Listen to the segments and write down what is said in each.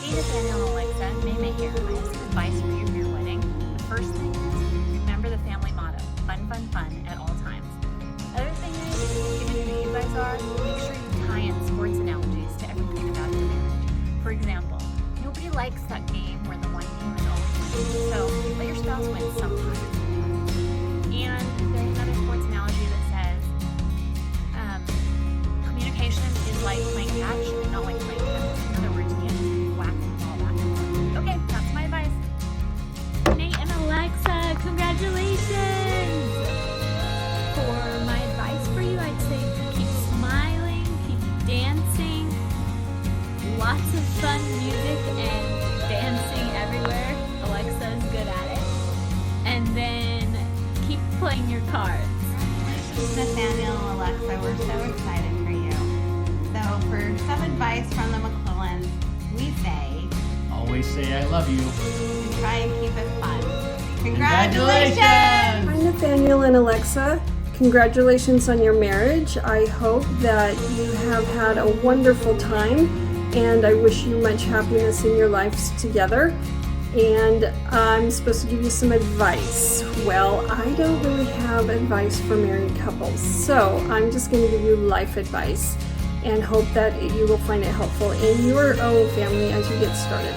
Hey Nathaniel and Alexa, May here. I have some advice for you for your wedding. The first thing is, remember the family motto, fun, fun, fun at all times. Other thing is, given who you guys are, make sure you tie in sports analogies to everything about your marriage. For example, nobody likes that game where the one team is always winning, so let your spouse win sometimes. And there's another sports analogy that says, communication is like playing catch and not like playing tennis. In other words, you can't whack the ball back and forth. Okay, that's my advice. Nate and Alexa, congratulations! For my advice for you, I'd say keep smiling, keep dancing, lots of fun music and dancing everywhere. Alexa's good at it. And then keep playing your cards. Nathaniel and Alexa, we're so excited for you. So for some advice from the McClellans, we say, Always say I love you. and try and keep it fun. Congratulations! Hi Nathaniel and Alexa. Congratulations on your marriage. I hope that you have had a wonderful time and I wish you much happiness in your lives together. And I'm supposed to give you some advice. Well, I don't really have advice for married couples, so I'm just going to give you life advice and hope that you will find it helpful in your own family as you get started.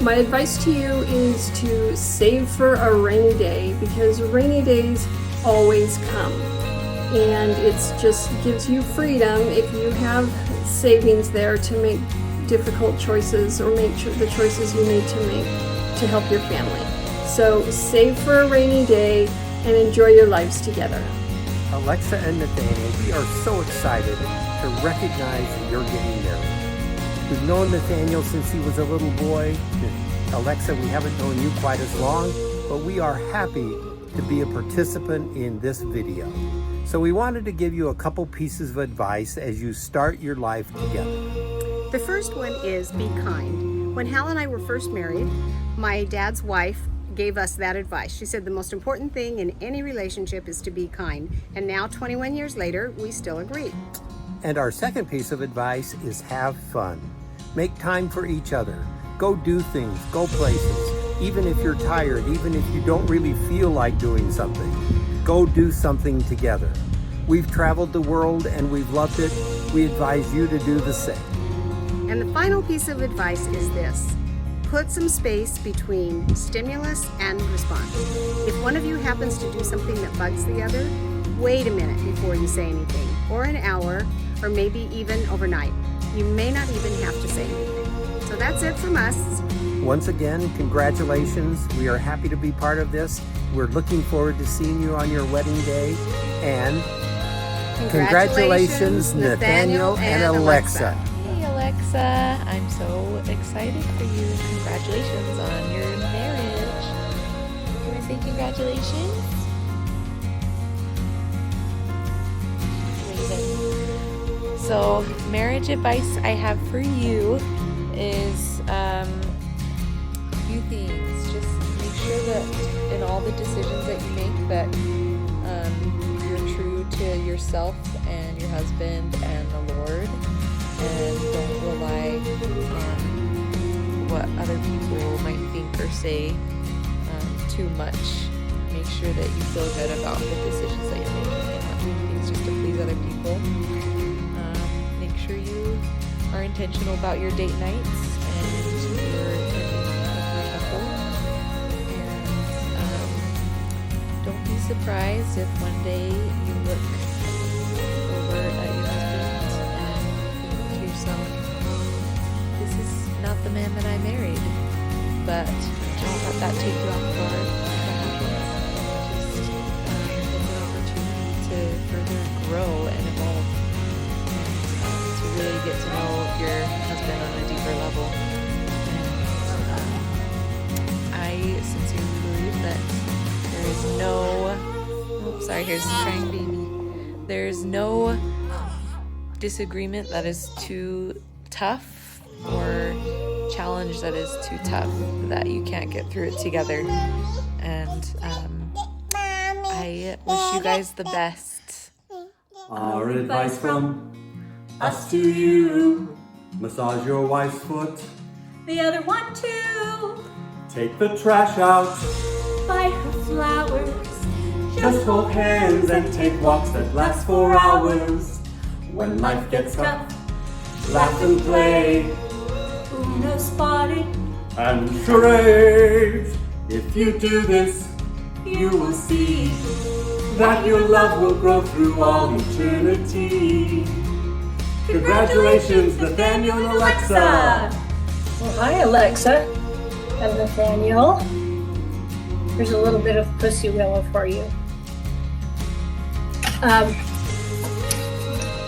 My advice to you is to save for a rainy day because rainy days always come. And it's just gives you freedom if you have savings there to make difficult choices or make the choices you need to make to help your family. So save for a rainy day and enjoy your lives together. Alexa and Nathaniel, we are so excited to recognize that you're getting married. We've known Nathaniel since he was a little boy. Alexa, we haven't known you quite as long, but we are happy to be a participant in this video. So we wanted to give you a couple pieces of advice as you start your life together. The first one is be kind. When Hal and I were first married, my dad's wife gave us that advice. She said the most important thing in any relationship is to be kind. And now, 21 years later, we still agree. And our second piece of advice is have fun. Make time for each other. Go do things, go places. Even if you're tired, even if you don't really feel like doing something, go do something together. We've traveled the world and we've loved it. We advise you to do the same. And the final piece of advice is this. Put some space between stimulus and response. If one of you happens to do something that bugs the other, wait a minute before you say anything, or an hour, or maybe even overnight. You may not even have to say anything. So that's it from us. Once again, congratulations. We are happy to be part of this. We're looking forward to seeing you on your wedding day. And congratulations, Nathaniel and Alexa. Hey Alexa, I'm so excited for you. Congratulations on your marriage. Can I say congratulations? Amazing. So, marriage advice I have for you is a few things. Just make sure that in all the decisions that you make that you're true to yourself and your husband and the Lord, and don't rely on what other people might think or say too much. Make sure that you feel good about the decisions that you're making and not doing things just to please other people. Make sure you are intentional about your date nights and your attending of your couple. And don't be surprised if one day you look over at your husband and think to yourself, this is not the man that I married. But don't let that take you off guard. Just an opportunity to further grow and evolve, and to really get to know your husband on a deeper level. And I sincerely believe that there is no, here's crying baby. There's no disagreement that is too tough or challenge that is too tough that you can't get through it together. And I wish you guys the best. Our advice from us to you: massage your wife's foot The other one to take the trash out. buy her flowers. Just hold hands and take walks that last for hours. When life gets tough, laugh and play. Uno spotted. And charades. If you do this, you will see that your love will grow through all eternity. Congratulations, Nathaniel and Alexa! Well, hi, Alexa and Nathaniel. Here's a little bit of Pussy Willow for you.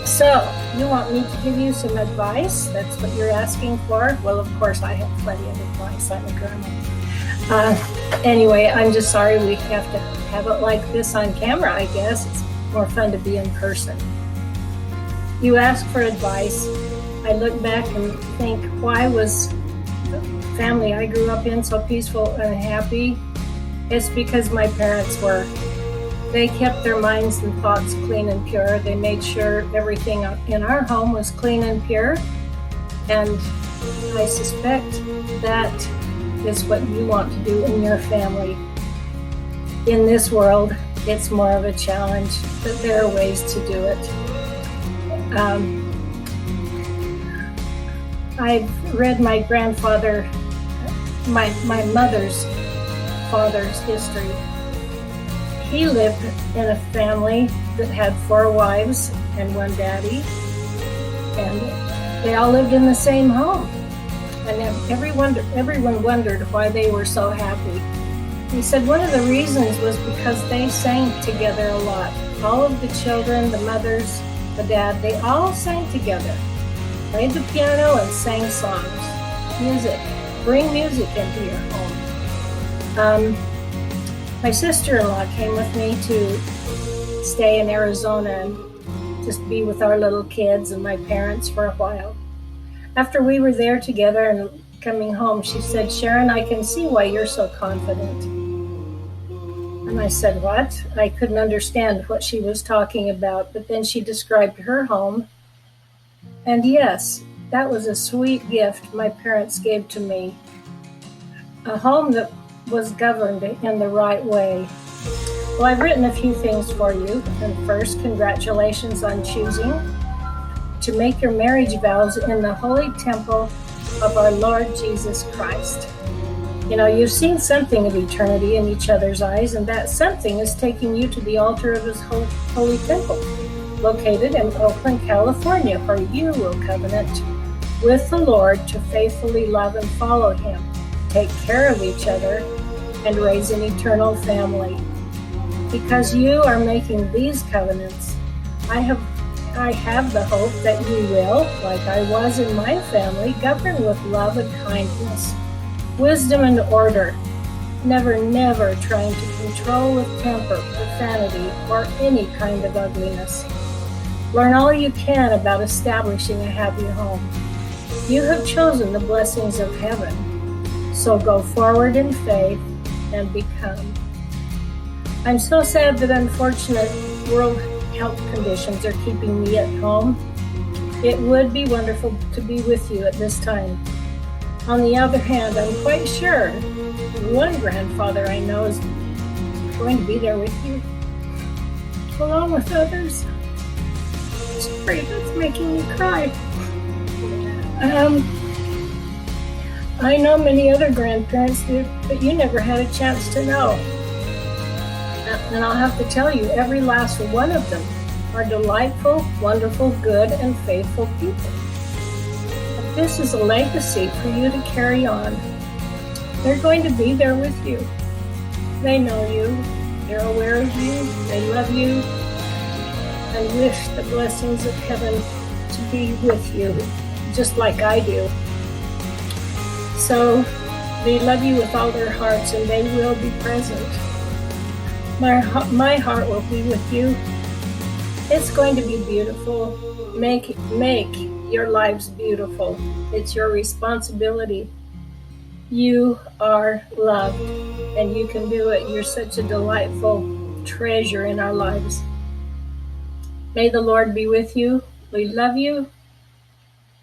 So, you want me to give you some advice? That's what you're asking for? Well, of course, I have plenty of advice. I'm a grandma. Anyway, I'm just sorry we have to have it like this on camera, I guess. It's more fun to be in person. You ask for advice. I look back and think, why was the family I grew up in so peaceful and happy? It's because my parents were. They kept their minds and thoughts clean and pure. They made sure everything in our home was clean and pure. And I suspect that is what you want to do in your family. In this world, it's more of a challenge, but there are ways to do it. I've read my grandfather, my mother's father's history. He lived in a family that had 4 wives and 1 daddy, and they all lived in the same home. And everyone wondered why they were so happy. He said one of the reasons was because they sang together a lot. All of the children, the mothers, the dad, they all sang together. Played the piano and sang songs. Music. Bring music into your home. My sister-in-law came with me to stay in Arizona and just be with our little kids and my parents for a while. After we were there together and coming home, she said, "Sharon, I can see why you're so confident." And I said, "What?" I couldn't understand what she was talking about, but then she described her home. And yes, that was a sweet gift my parents gave to me. A home that was governed in the right way. Well, I've written a few things for you. And first, congratulations on choosing to make your marriage vows in the holy temple of our Lord Jesus Christ. You know, you've seen something of eternity in each other's eyes, and that something is taking you to the altar of his holy temple, located in Oakland, California, where you will covenant with the Lord to faithfully love and follow him, take care of each other, and raise an eternal family. Because you are making these covenants, I have the hope that you will, like I was in my family, govern with love and kindness, wisdom and order, never trying to control with temper, profanity, or any kind of ugliness. Learn all you can about establishing a happy home. You have chosen the blessings of heaven, so go forward in faith and become. I'm so sad that unfortunate world health conditions are keeping me at home. It would be wonderful to be with you at this time. On the other hand, I'm quite sure one grandfather I know is going to be there with you, along with others. Sorry, that's making me cry. I know many other grandparents that you never had a chance to know. And I'll have to tell you, every last one of them are delightful, wonderful, good, and faithful people. But this is a legacy for you to carry on. They're going to be there with you. They know you. They're aware of you. They love you. And wish the blessings of heaven to be with you, just like I do. So they love you with all their hearts, and they will be present. My heart will be with you. It's going to be beautiful. Make your lives beautiful. It's your responsibility. You are loved, and you can do it. You're such a delightful treasure in our lives. May the Lord be with you. We love you,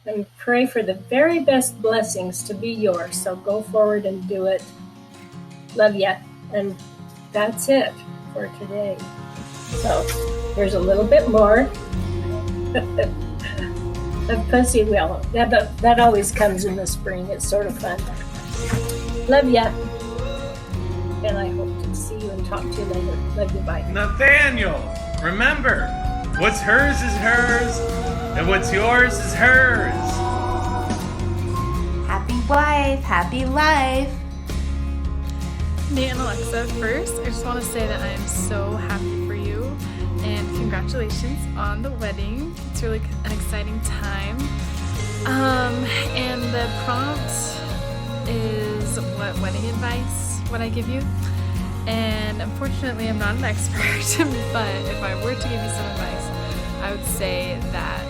and pray for the very best blessings to be yours. So go forward and do it. Love ya. And that's it for today. So there's a little bit more. The pussy willow. That always comes in the spring. It's sort of fun. Love ya. And I hope to see you and talk to you later. Love you. Bye. Nathaniel, remember, what's hers is hers, and what's yours is hers. Happy wife, happy life. Nate and Alexa, first, I just want to say that I am so happy for you and congratulations on the wedding. It's really an exciting time. And the prompt is what wedding advice would I give you? And unfortunately, I'm not an expert, but if I were to give you some advice, I would say that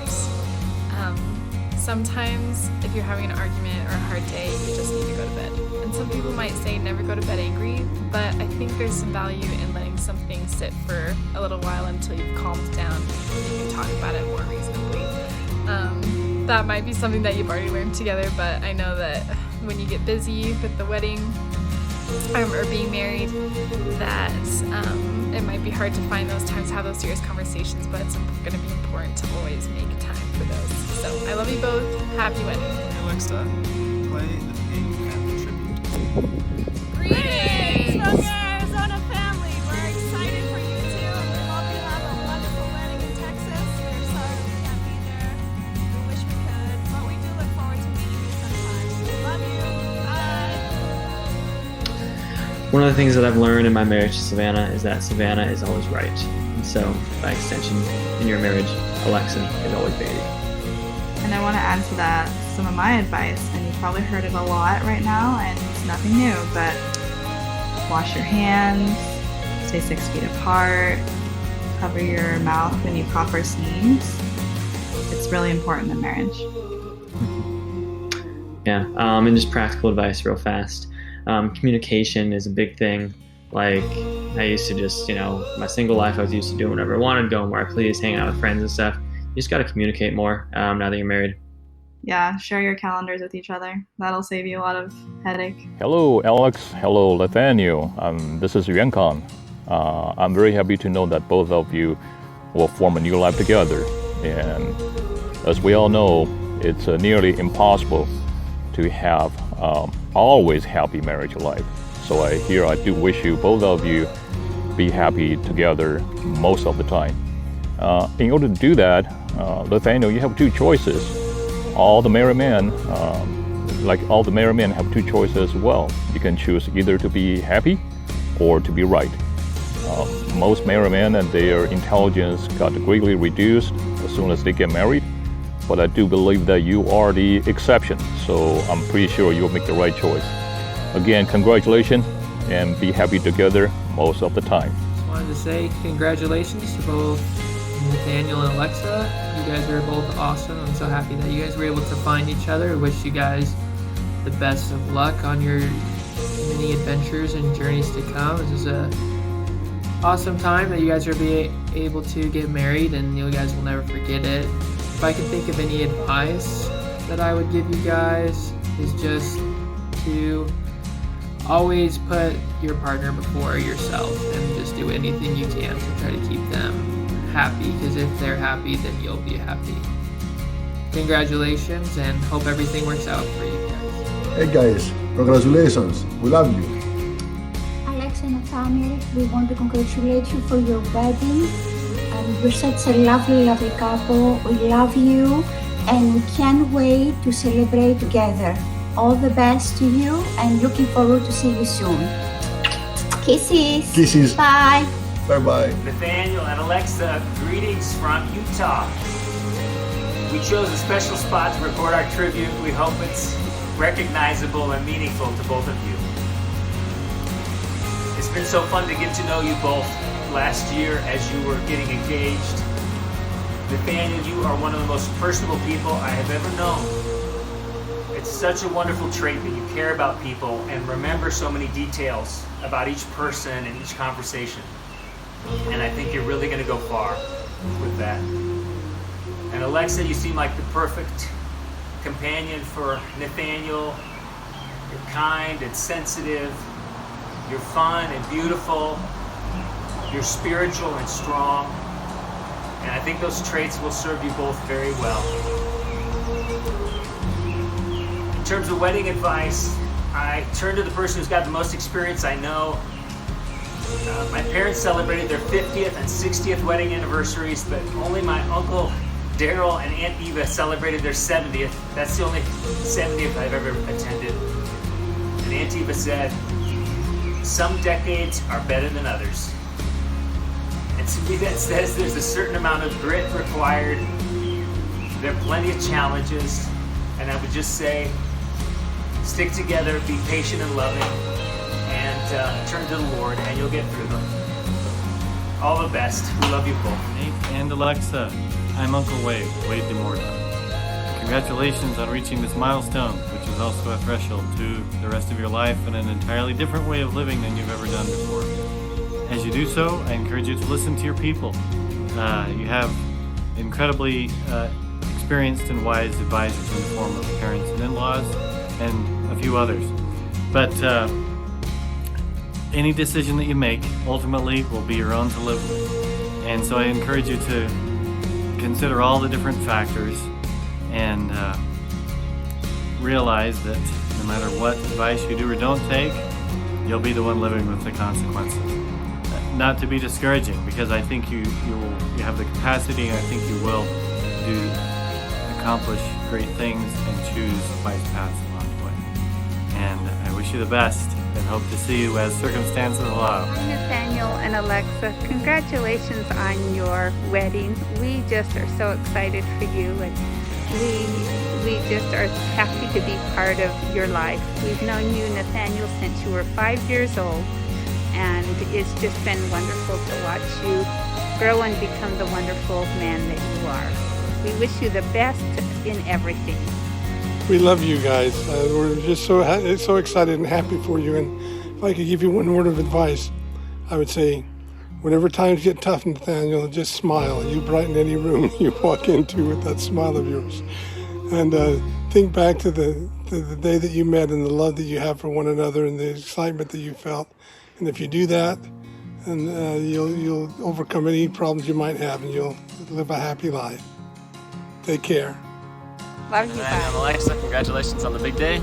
sometimes if you're having an argument or a hard day, you just need to go to bed. And some people might say never go to bed angry, but I think there's some value in letting something sit for a little while until you've calmed down and you can talk about it more reasonably. That might be something that you've already learned together, but I know that when you get busy with the wedding or being married, that it might be hard to find those times to have those serious conversations, but it's going to be important to always make time for those. So I love you both. Happy wedding. Alexa, play the pink and the tribute. Greetings from your Arizona family. We're excited for you too. We hope you have a wonderful wedding in Texas. We're sorry we can't be there. We wish we could, but we do look forward to meeting you sometime. Love you. Bye. One of the things that I've learned in my marriage to Savannah is that Savannah is always right. And so, by extension, in your marriage, Alexa is always Batey. And I want to add to that some of my advice, and you've probably heard it a lot right now, and it's nothing new, but wash your hands, stay 6 feet apart, cover your mouth when you cough or sneeze. It's really important in marriage. Yeah, and just practical advice real fast. Communication is a big thing. Like, I used to just, my single life, I was used to doing whatever I wanted, going where I pleased, hanging out with friends and stuff. You just got to communicate more now that you're married. Yeah, share your calendars with each other. That'll save you a lot of headache. Hello, Alex. Hello, Nathaniel. This is Yuan Kang. I'm very happy to know that both of you will form a new life together. And as we all know, it's nearly impossible to have always happy marriage life. So I do wish you, both of you, be happy together most of the time. In order to do that, Nathaniel, you have two choices. All the married men, have two choices as well. You can choose either to be happy or to be right. Most married men and their intelligence got greatly reduced as soon as they get married. But I do believe that you are the exception, so I'm pretty sure you'll make the right choice. Again, congratulations, and be happy together most of the time. Just wanted to say congratulations to both Nathaniel and Alexa. You guys are both awesome. I'm so happy that you guys were able to find each other. I wish you guys the best of luck on your many adventures and journeys to come. This is a awesome time that you guys are able to get married, and you guys will never forget it. If I could think of any advice that I would give you guys, is just to always put your partner before yourself and just do anything you can to try to keep them happy, because if they're happy, then you'll be happy. Congratulations, and hope everything works out for you guys. Hey guys, congratulations. We love you. Alex and Nathaniel, we want to congratulate you for your wedding. You're such a lovely, lovely couple. We love you, and we can't wait to celebrate together. All the best to you, and looking forward to see you soon. Kisses. Kisses. Bye. Bye-bye. Nathaniel and Alexa, greetings from Utah. We chose a special spot to record our tribute. We hope it's recognizable and meaningful to both of you. It's been so fun to get to know you both last year as you were getting engaged. Nathaniel, you are one of the most personable people I have ever known. It's such a wonderful trait that you care about people and remember so many details about each person and each conversation. And I think you're really going to go far with that. And Alexa, you seem like the perfect companion for Nathaniel. You're kind and sensitive. You're fun and beautiful. You're spiritual and strong. And I think those traits will serve you both very well. In terms of wedding advice, I turn to the person who's got the most experience I know. My parents celebrated their 50th and 60th wedding anniversaries, but only my Uncle Daryl and Aunt Eva celebrated their 70th. That's the only 70th I've ever attended. And Aunt Eva said, some decades are better than others. And to me that says there's a certain amount of grit required. There are plenty of challenges. And I would just say, stick together, be patient and loving, and turn to the Lord, and you'll get through them. All the best. We love you both. Nate and Alexa, I'm Uncle Wade DeMorta. Congratulations on reaching this milestone, which is also a threshold to the rest of your life and an entirely different way of living than you've ever done before. As you do so, I encourage you to listen to your people. You have incredibly experienced and wise advisors in the form of parents and in-laws and a few others. But any decision that you make ultimately will be your own to live with. And so I encourage you to consider all the different factors and realize that no matter what advice you do or don't take, you'll be the one living with the consequences. Not to be discouraging, because I think you have the capacity, and I think you will accomplish great things and choose wise paths along the way. And I wish you the best and hope to see you as circumstances allow. Hi, Nathaniel and Alexa. Congratulations on your wedding. We just are so excited for you, and we just are happy to be part of your life. We've known you, Nathaniel, since you were 5 years old, and it's just been wonderful to watch you grow and become the wonderful man that you are. We wish you the best in everything. We love you guys. We're just so excited and happy for you. And if I could give you one word of advice, I would say, whenever times get tough, Nathaniel, just smile. You brighten any room you walk into with that smile of yours. And think back to the day that you met and the love that you have for one another and the excitement that you felt. And if you do that, and you'll overcome any problems you might have, and you'll live a happy life. Take care. Love you Nathaniel and guys. Alexa, congratulations on the big day.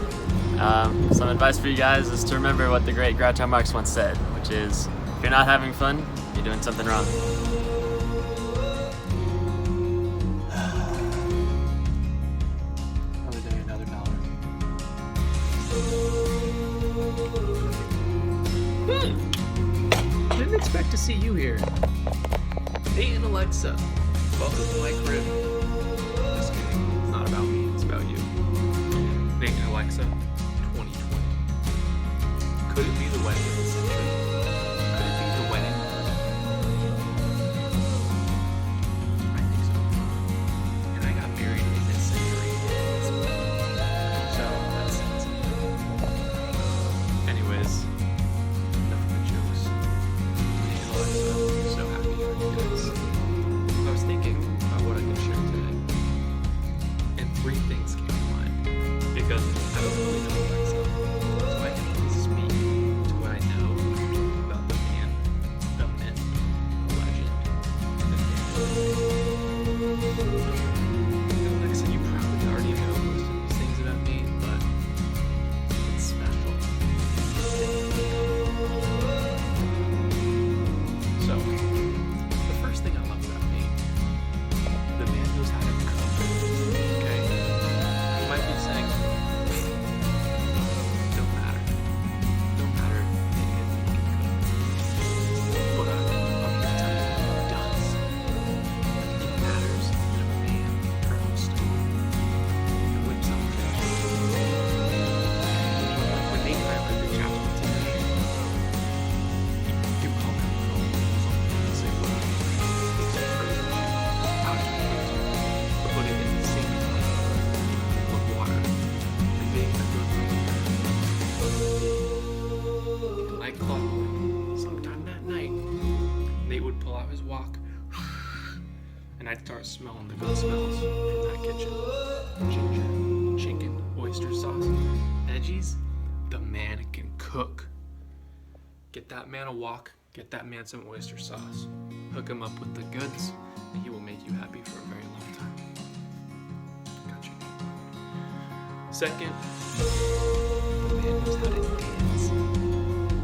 Some advice for you guys is to remember what the great Groucho Marx once said, which is, if you're not having fun, you're doing something wrong. Another day, another dollar. Didn't expect to see you here. Nate and Alexa, welcome to my crib. Just kidding. It's not about me, it's about you. Nate and Alexa, 2020. Could it be the wedding of the century? Could it be the wedding? I think so. And I got married in this century. So that's it. Anyways, enough of the jokes. Nate and Alexa, so happy for you guys. I was thinking about what I could share today, and three things came to mind, because I don't really know Alexa, so I can only speak to what I know about the man, the myth, the legend, the Alexa, you probably already know most of these things about me, but it's special. So, the first thing I love about Nate, the man knows how to cook. Okay? You might be saying, don't matter. Don't matter if he can cook. But I'm here to tell you he does. It matters that a man turns stove and whips up fish. When Nate and I read the chapter today, you call him and say, well, put it in the sink with water and make a good meal. Like clockwork, sometime that night, Nate would pull out his wok, and I'd start smelling the good smells from that kitchen. Ginger, oyster sauce, veggies, the man can cook. Get that man a walk, get that man some oyster sauce, hook him up with the goods, and he will make you happy for a very long time. Got you. Second, the man knows how to dance.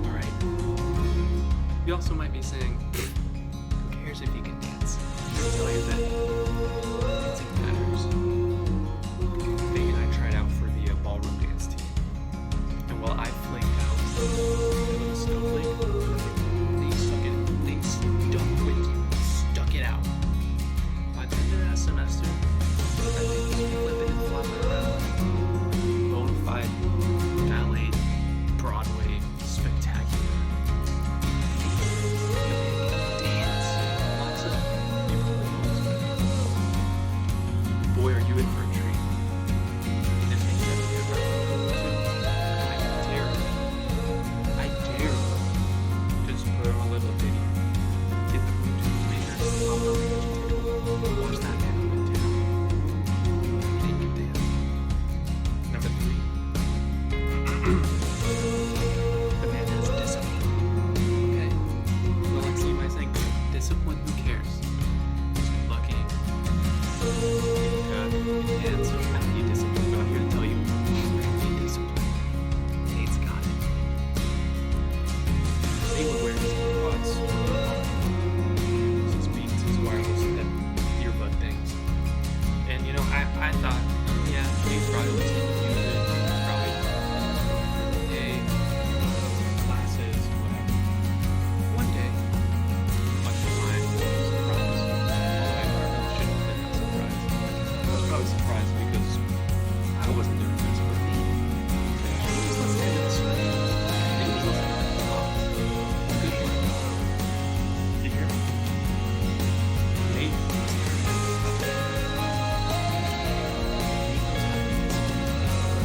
Alright? You also might be saying, who cares if you can dance? I'll tell you that dancing matters. Nate and I tried out for the ballroom dance team. And while I flaked out a little snowflake, they stuck it out. By the end of that semester, I think we were flipping and flopping around. Bonafide, ballet, Broadway, spectacular. Dance. Lots of people boy, are you in for a treat. And things that we ever I dare you to just put on a little ditty. Get the Bluetooth speakers, pop it on the kitchen table, watch that man go down. Take it down. Number 3. The man has discipline. Okay? Well, let's see if I say discipline, who cares? He's good looking. Dance. I don't need discipline, but I'm here to tell you, you need discipline. Nate's got it. Nate would wear his AirPods, his Beats, his wireless earbud things. And you know, I thought, yeah, Nate's probably listening to music. He's probably hey, classes, whatever. One day, much to my surprise, although I really shouldn't have been that surprised. I was probably surprised because I wasn't doing this for me. He was listening to the screen. He was listening to the box. Good one. You hear me? Nate is turning up.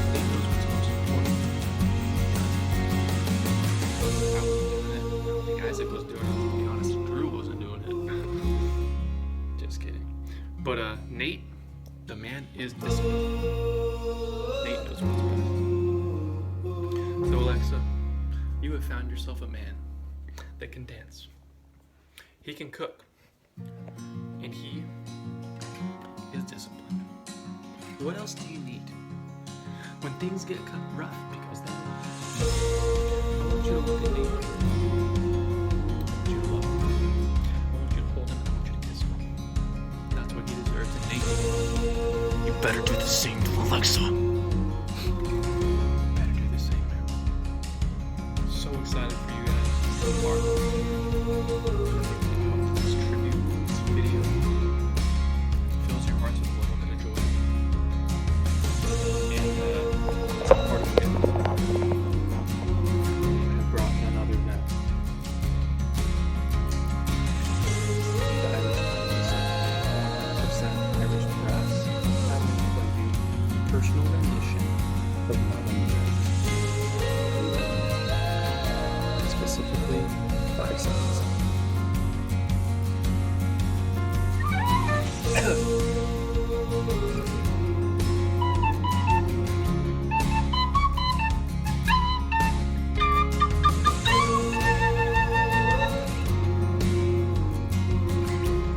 Nate knows what's most important. I wasn't doing it. I don't think Isaac was doing it. To be honest, Drew wasn't doing it. Just kidding. But Nate, the man is disciplined. Nate knows what's best. So Alexa, you have found yourself a man that can dance. He can cook. And he is disciplined. What else do you need? When things get cut rough, because they will. I want you to look at Nate. I want you to love him. I want you to hold him and I want you to kiss him. That's what he deserves. And Nate, you better do the same to Alexa. You better do the same, man. So excited for you guys. So far. This tribute, this video fills your hearts with a little bit of joy. And it's a part of it. I have brought none other than the Irish 100% Irish brass. I will play you a personal rendition of Mama Mia. Specifically, 5 songs.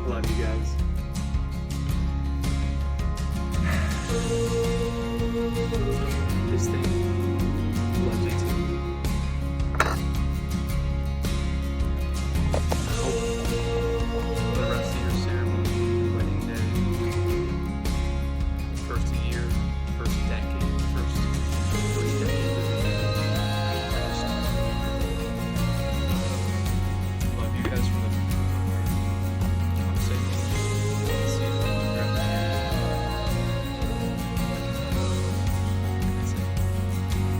Love you guys. This thing loves you too. I hope the rest of your ceremony, wedding day, first year, first decade, first 3 decades of your life, I love you guys from the I'm saying see you later.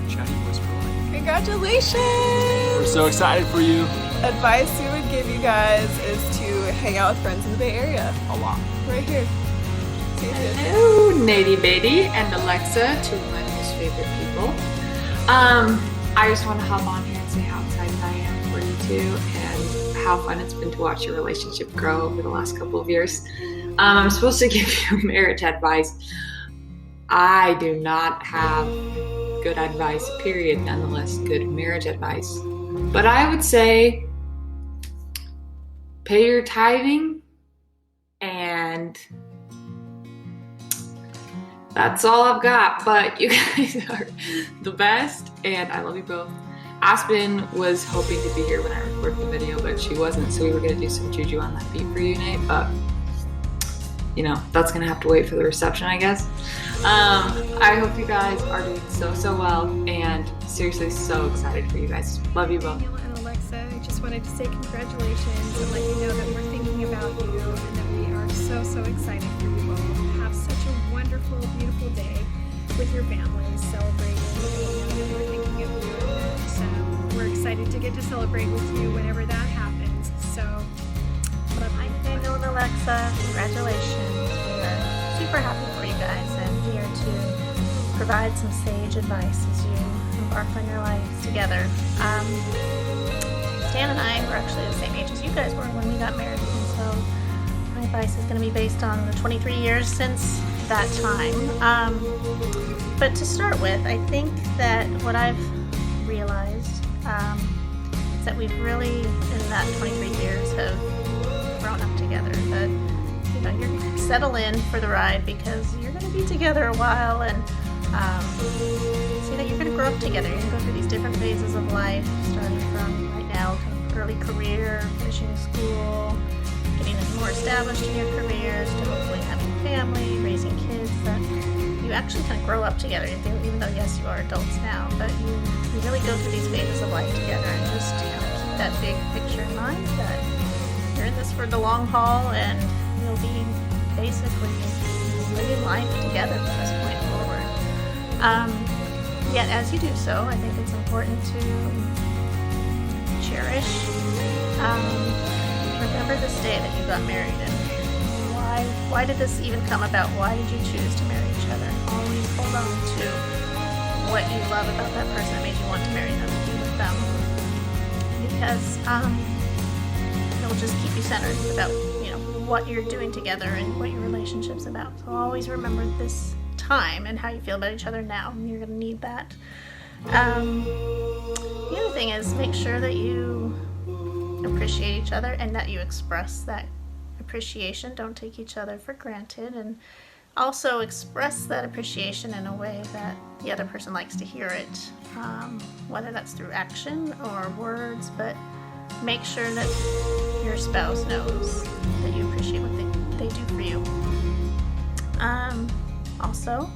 Chatty whisper like Congratulations! we're so excited for you. Advice we would give you guys is to hang out with friends in the Bay Area. A lot. Right here. See you soon. Hello, Nady Batey and Alexa, two of my most favorite people. I just want to hop on here and say how excited I am for you two and how fun it's been to watch your relationship grow over the last couple of years. I'm supposed to give you marriage advice. I do not have good advice, period, nonetheless, good marriage advice. But I would say pay your tithing, and that's all I've got. But you guys are the best, and I love you both. Aspen was hoping to be here when I recorded the video, but she wasn't, so we were going to do some juju on that beat for you, Nate, but you know, that's going to have to wait for the reception, I guess. I hope you guys are doing so well, and seriously so excited for you guys. Love you both. Nathaniel and Alexa, I just wanted to say congratulations and let you know that we're thinking about you and that we are so excited for you both. Have such a wonderful, beautiful day with your families celebrating. We're thinking of you, and we're excited to get to celebrate with you whenever that happens. So, Hi, Nathaniel and Alexa. Congratulations. We are super happy for you guys and here to provide some sage advice as you embark on your lives together. Stan and I were actually the same age as you guys were when we got married, and so my advice is going to be based on the 23 years since that time. But to start with, I think that what I've realized is that we've really, in that 23 years, have grown up together. That, you know, you're settle in for the ride because you're going to be together a while, and see that you're going to grow up together. You're going to go through these different phases of life, starting from right now, kind of early career, finishing school, getting more established in your careers, to hopefully having a family, raising kids. That you actually kind of grow up together, even though yes, you are adults now, but you really go through these phases of life together, and just kind of keep that big picture in mind that you're in this for the long haul, and you'll be basically living life together from this point forward. Yet as you do so, I think it's important to cherish, remember this day that you got married, and why did this even come about? Why did you choose to marry each other? Always hold on to what you love about that person that made you want to marry them and be with them, because it'll just keep you centered about, you know, what you're doing together and what your relationship's about. So always remember this time and how you feel about each other now. You're going to need that. The other thing is make sure that you appreciate each other and that you express that appreciation. Don't take each other for granted, and also express that appreciation in a way that the other person likes to hear it, whether that's through action or words, but make sure that your spouse knows that you appreciate what they do for you. Also,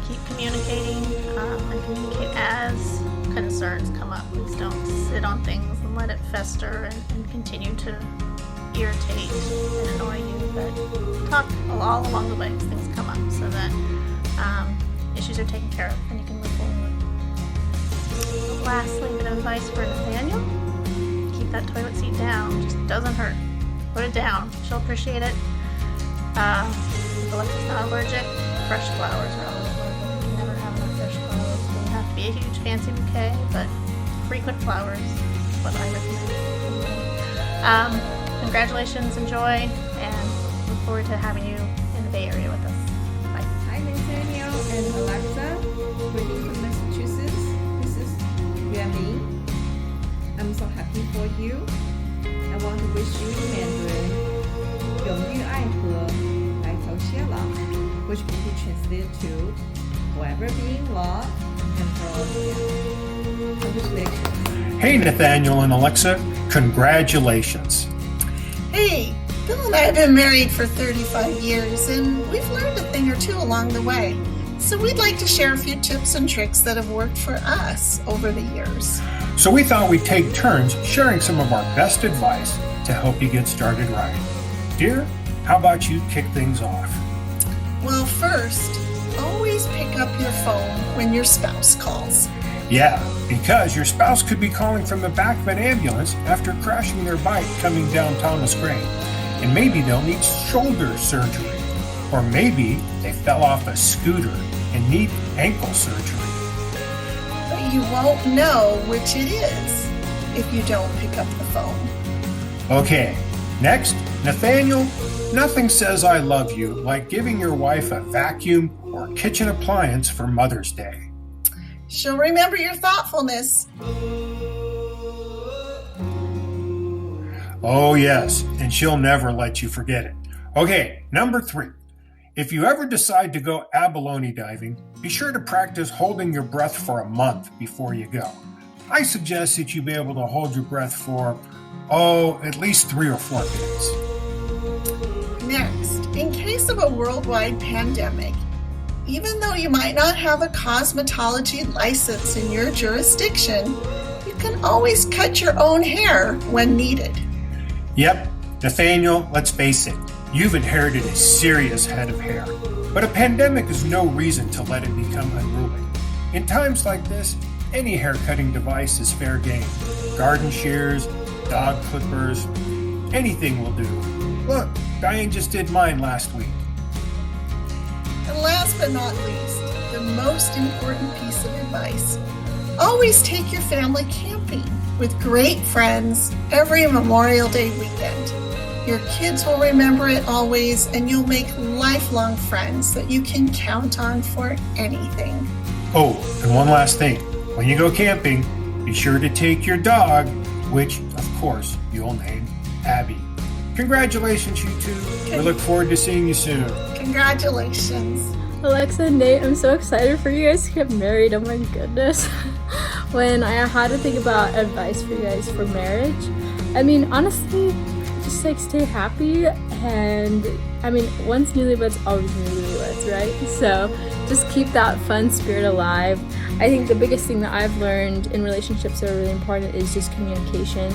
keep communicating and communicate as concerns come up. Please don't sit on things and let it fester and continue to irritate and annoy you, but talk all along the way as things come up so that issues are taken care of and you can move forward. Lastly, a bit of advice for Nathaniel: keep that toilet seat down. Just doesn't hurt. Put it down. She'll appreciate it. If Alexa's not allergic, fresh flowers are always welcome. You can never have enough fresh flowers. It doesn't have to be a huge fancy bouquet, but frequent flowers is what I recommend. Congratulations, enjoy, and look forward to having you in the Bay Area with us. Bye. Hi, Nathaniel and Alexa. Greetings from Massachusetts. This is Yuan. I'm so happy for you. I want to wish you Mandarin 永浴爱河白头偕老, which will be translated to forever be in love and forever. Congratulations. Hey, Nathaniel and Alexa, congratulations. Hey, Bill and I have been married for 35 years, and we've learned a thing or two along the way. So we'd like to share a few tips and tricks that have worked for us over the years. So we thought we'd take turns sharing some of our best advice to help you get started right. Dear, how about you kick things off? Well, first, always pick up your phone when your spouse calls. Yeah, because your spouse could be calling from the back of an ambulance after crashing their bike coming down Thomas Gray. And maybe they'll need shoulder surgery. Or maybe they fell off a scooter and need ankle surgery. But you won't know which it is if you don't pick up the phone. Okay, next, Nathaniel, nothing says I love you like giving your wife a vacuum or kitchen appliance for Mother's Day. She'll remember your thoughtfulness. Oh, yes, and she'll never let you forget it. Okay, number 3. If you ever decide to go abalone diving, be sure to practice holding your breath for a month before you go. I suggest that you be able to hold your breath for, at least 3 or 4 minutes. Next, in case of a worldwide pandemic, even though you might not have a cosmetology license in your jurisdiction, you can always cut your own hair when needed. Yep, Nathaniel, let's face it, you've inherited a serious head of hair. But a pandemic is no reason to let it become unruly. In times like this, any hair cutting device is fair game. Garden shears, dog clippers, anything will do. Look, Diane just did mine last week. And last but not least, the most important piece of advice. Always take your family camping with great friends every Memorial Day weekend. Your kids will remember it always, and you'll make lifelong friends that you can count on for anything. Oh, and one last thing. When you go camping, be sure to take your dog, which, of course, you'll name Abby. Congratulations, you two. We look forward to seeing you soon. Congratulations. Alexa and Nate, I'm so excited for you guys to get married. Oh my goodness. When I had to think about advice for you guys for marriage, I mean, honestly, just like stay happy. And I mean, once newlyweds, always newlyweds, right? So just keep that fun spirit alive. I think the biggest thing that I've learned in relationships that are really important is just communication.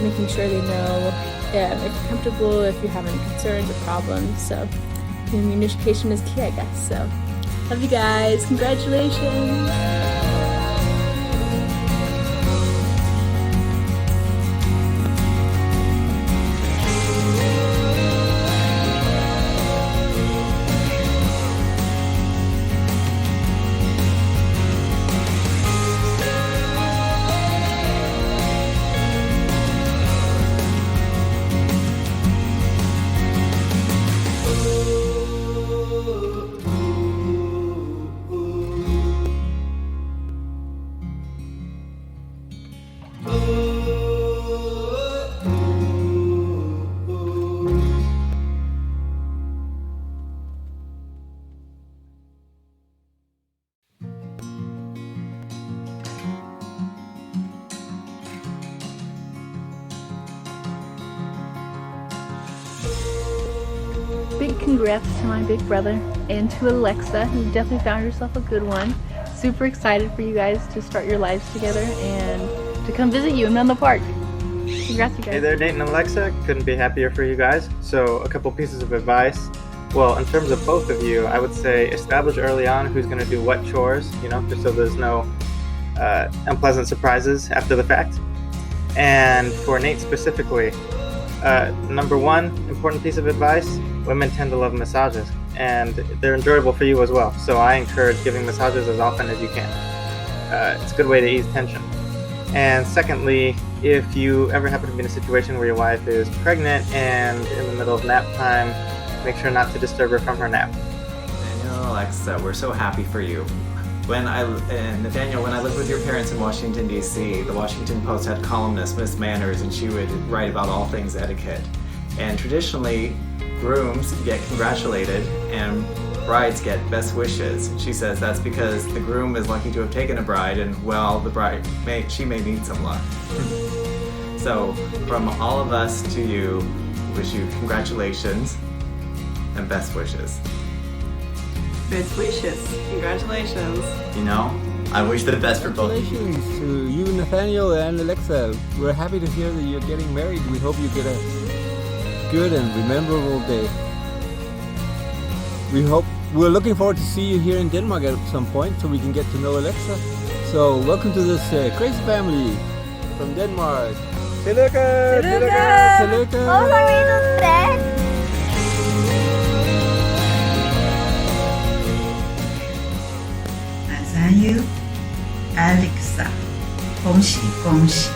Making sure they know if you're comfortable, if you're having concerns or problems. So communication is key, I guess. So love you guys. Congratulations. Big congrats to my big brother and to Alexa. You definitely found yourself a good one. Super excited for you guys to start your lives together and to come visit you in Menlo Park. Congrats, you guys. Hey there, Nate and Alexa. Couldn't be happier for you guys. So a couple pieces of advice. Well, in terms of both of you, I would say establish early on who's going to do what chores, just so there's no unpleasant surprises after the fact. And for Nate specifically, number one important piece of advice, women tend to love massages, and they're enjoyable for you as well. So I encourage giving massages as often as you can. It's a good way to ease tension. And secondly, if you ever happen to be in a situation where your wife is pregnant and in the middle of nap time, make sure not to disturb her from her nap. Nathaniel and Alexa, we're so happy for you. Nathaniel, when I lived with your parents in Washington, D.C., the Washington Post had columnist Miss Manners, and she would write about all things etiquette. And traditionally, grooms get congratulated and brides get best wishes. She says that's because the groom is lucky to have taken a bride, and the bride may need some luck. So from all of us to you, wish you congratulations and best wishes. Best wishes. Congratulations. I wish the best for both of you. Congratulations to you, Nathaniel and Alexa. We're happy to hear that you're getting married. We hope you get a good and memorable day. We're looking forward to see you here in Denmark at some point so we can get to know Alexa. So welcome to this crazy family from Denmark. Tillykke! Tillykke! Tillykke! All the way to Denmark. Nathaniel, Alexa，恭喜恭喜，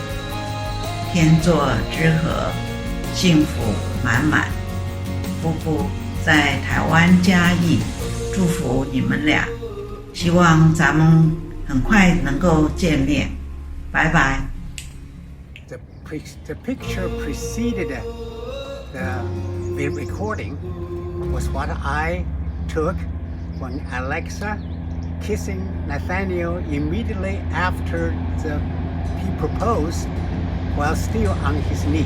天作之合，幸福满满。夫妇在台湾嘉义，祝福你们俩，希望咱们很快能够见面。拜拜。The picture preceded the recording was what I took when Alexa kissing Nathaniel immediately after he proposed while still on his knee.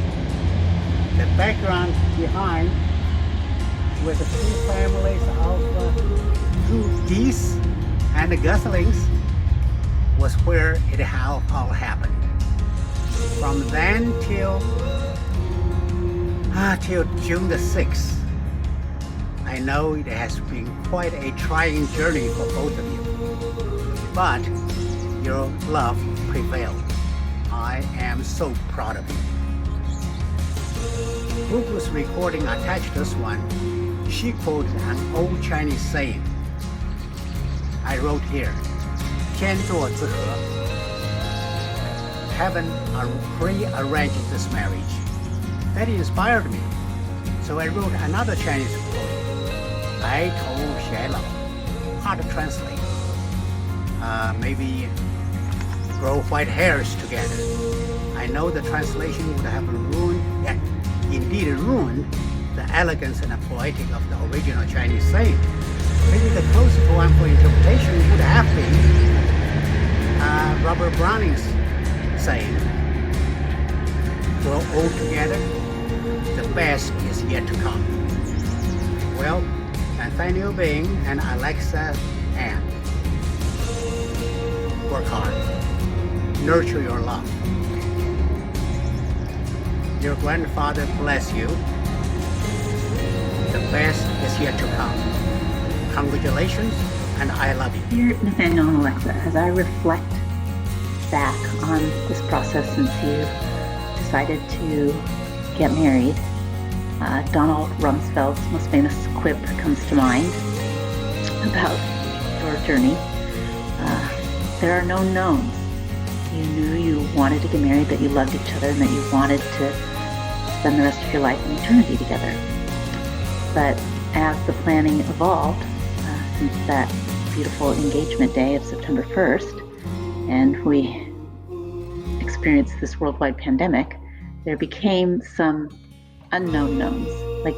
The background behind with the two families of 2 geese and the goslings was where it all happened. From then till June the 6th, I know it has been quite a trying journey for both of you, but your love prevailed. I am so proud of you. Google's recording attached this one. She quoted an old Chinese saying. I wrote here, 天作之合. Heaven prearranged this marriage. That inspired me. So I wrote another Chinese quote. 白头偕老. Hard to translate. Maybe grow white hairs together. I know the translation would have indeed ruined the elegance and the poetic of the original Chinese saying. Maybe the closest one for interpretation would have been Robert Browning's saying, grow old together, the best is yet to come. Well, Nathaniel Bing and Alexa Ann, work hard, nurture your love. Your grandfather bless you. The best is yet to come. Congratulations, and I love you. Dear Nathaniel and Alexa, as I reflect back on this process since you decided to get married, Donald Rumsfeld's most famous quip comes to mind about your journey. There are no knowns. You knew you wanted to get married, that you loved each other, and that you wanted to spend the rest of your life in eternity together. But as the planning evolved, since that beautiful engagement day of September 1st, and we experienced this worldwide pandemic, there became some unknown knowns, like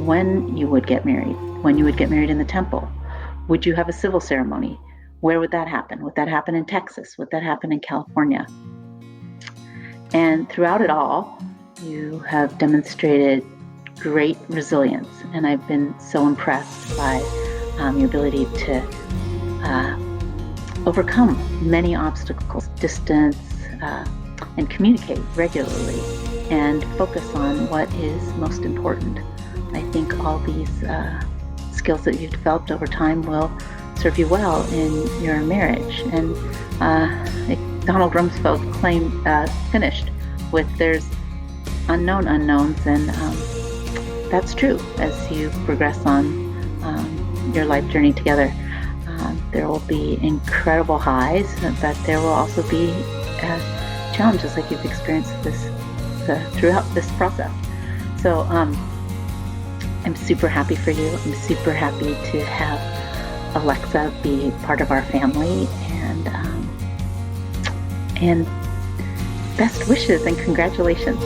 when you would get married, when you would get married in the temple. Would you have a civil ceremony? Where would that happen? Would that happen in Texas? Would that happen in California? And throughout it all, you have demonstrated great resilience, and I've been so impressed by your ability to overcome many obstacles, distance, and communicate regularly, and focus on what is most important. I think all these skills that you've developed over time will serve you well in your marriage. And Donald Rumsfeld finished with, there's unknown unknowns, and that's true as you progress on your life journey together. There will be incredible highs, but there will also be challenges like you've experienced throughout this process. So I'm super happy for you. I'm super happy to have Alexa be part of our family, and best wishes and congratulations.